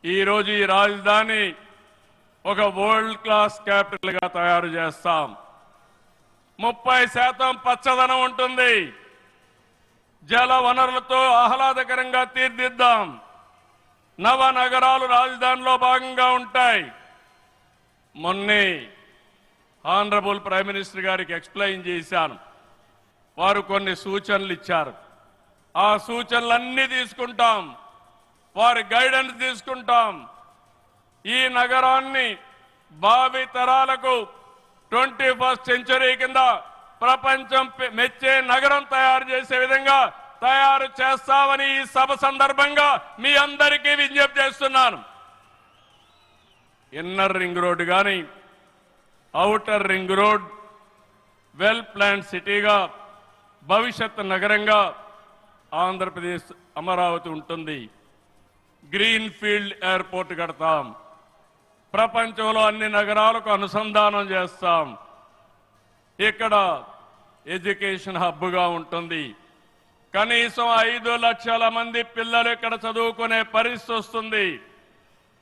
ఈరోజు ఈ రాజధాని ఒక వరల్డ్ క్లాస్ క్యాపిటల్ గా తయారు చేస్తాం. 30% పచ్చదనం ఉంటుంది. జల వనరులతో ఆహ్లాదకరంగా తీర్చిదిద్దాం. నవ నగరాలు రాజధానిలో భాగంగా ఉంటాయి. మొన్నే ఆనరబుల్ ప్రైమ్ మినిస్టర్ గారికి ఎక్స్ప్లెయిన్ చేశాను. వారు కొన్ని సూచనలు ఇచ్చారు. ఆ సూచనలన్నీ తీసుకుంటాం. వారి గైడెన్స్ తీసుకుంటాం. ఈ నగరాన్ని భావి తరాలకు 21st సెంచరీ కింద ప్రపంచం మెచ్చే నగరం తయారు చేసే విధంగా తయారు చేస్తామని ఈ సభ సందర్భంగా మీ అందరికీ విజ్ఞప్తి చేస్తున్నాను. ఇన్నర్ రింగ్ రోడ్ కానీ outer ring road well plan సిటీగా భవిష్యత్ నగరంగా ఆంధ్రప్రదేశ్ అమరావతి ఉంటుంది. గ్రీన్ ఫీల్డ్ ఎయిర్పోర్ట్ కడతాం. ప్రపంచంలో అన్ని నగరాలకు అనుసంధానం చేస్తాం. ఇక్కడ ఎడ్యుకేషన్ హబ్గా ఉంటుంది. కనీసం 5 లక్షల మంది పిల్లలు ఇక్కడ చదువుకునే పరిస్థితి వస్తుంది.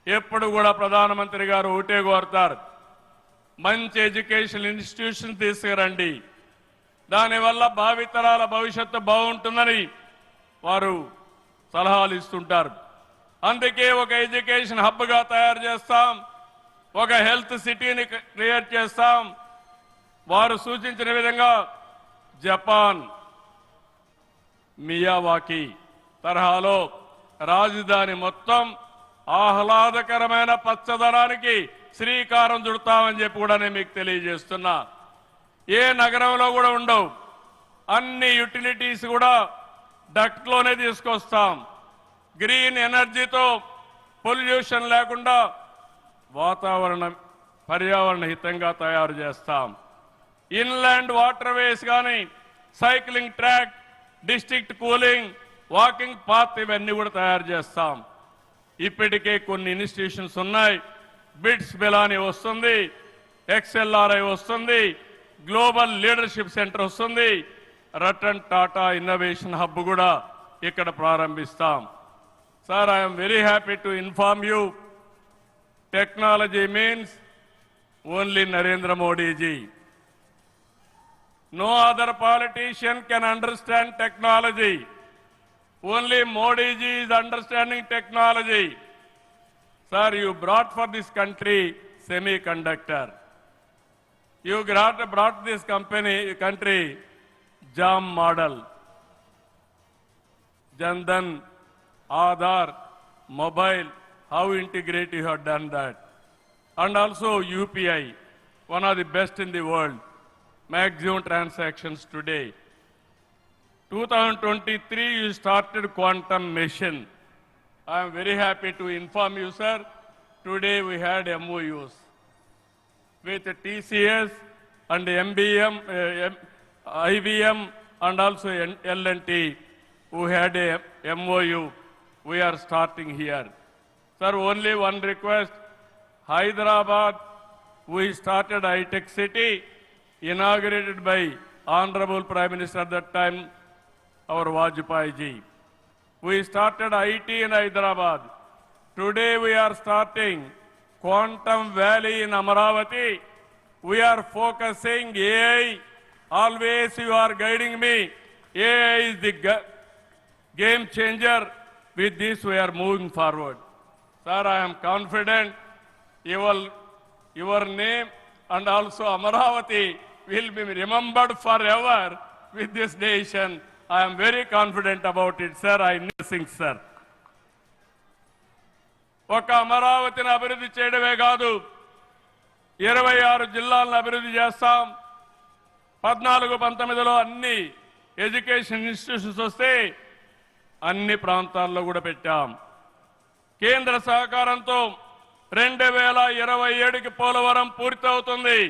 ఎప్పుడు కూడా ప్రధానమంత్రి గారు ఒకటే కోరుతారు, మంచి ఎడ్యుకేషన్ ఇన్స్టిట్యూషన్ తీసుకురండి. దానివల్ల భావితరాల భవిష్యత్తు బాగుంటుందని వారు సలహాలు ఇస్తుంటారు. అందుకే ఒక ఎడ్యుకేషన్ హబ్గా తయారు చేస్తాం. ఒక హెల్త్ సిటీని క్రియేట్ చేస్తాం. వారు సూచించిన విధంగా జపాన్ మియావాకి తరహాలో రాజధాని మొత్తం ఆహ్లాదకరమైన పచ్చదనానికి శ్రీకారం చుడతామని చెప్పి కూడా నేను మీకు తెలియజేస్తున్నా. ఏ నగరంలో కూడా ఉండవు. అన్ని యుటిలిటీస్ కూడా డక్ట్లోనే తీసుకొస్తాం. గ్రీన్ ఎనర్జీతో పొల్యూషన్ లేకుండా పర్యావరణ హితంగా తయారు చేస్తాం. ఇన్లాండ్ వాటర్ వేస్ కానీ cycling track, district cooling, walking path ఇవన్నీ కూడా తయారు చేస్తాం. ఇప్పటికే కొన్ని ఇన్స్టిట్యూషన్స్ ఉన్నాయి. బిట్స్ బిలాని వస్తుంది, XLRI వస్తుంది, గ్లోబల్ లీడర్షిప్ సెంటర్ వస్తుంది, రతన్ టాటా ఇన్నోవేషన్ హబ్ కూడా ఇక్కడ ప్రారంభిస్తాం. Sir, I'm very happy to inform you, technology means only Narendra Modi ji. No other politician can understand technology. Only Modi ji is understanding technology. Sir, you brought for this country semiconductor. You brought this country JAM model. Jandan, Aadhaar, mobile, how integrate you have done that. And also UPI, one of the best in the world. Maximum transactions today. 2023 you started quantum mission. I am very happy to inform you, sir. Today we had MOUs with TCS and MBM, IBM and also L&T who had a MOU. We are starting here. Sir, only one request. Hyderabad, we started high-tech city, inaugurated by Honorable Prime Minister at that time, our Vajpayee ji. We started IT in Hyderabad. Today we are starting Quantum Valley in Amaravati. We are focusing AI. Always you are guiding me. AI is the game changer. With this we are moving forward. Sir, I am confident your name and also Amaravati will be remembered forever with this nation. I am very confident about it, sir. I know things, sir. ఒక అమరావతిని అభివృద్ధి చేయడమే కాదు, 26 జిల్లాలను అభివృద్ధి చేస్తాం. 14-19లో అన్ని education institutions వస్తే అన్ని ప్రాంతాల్లో కూడా పెట్టాం. కేంద్ర సహకారంతో 2027కి పోలవరం పూర్తవుతుంది.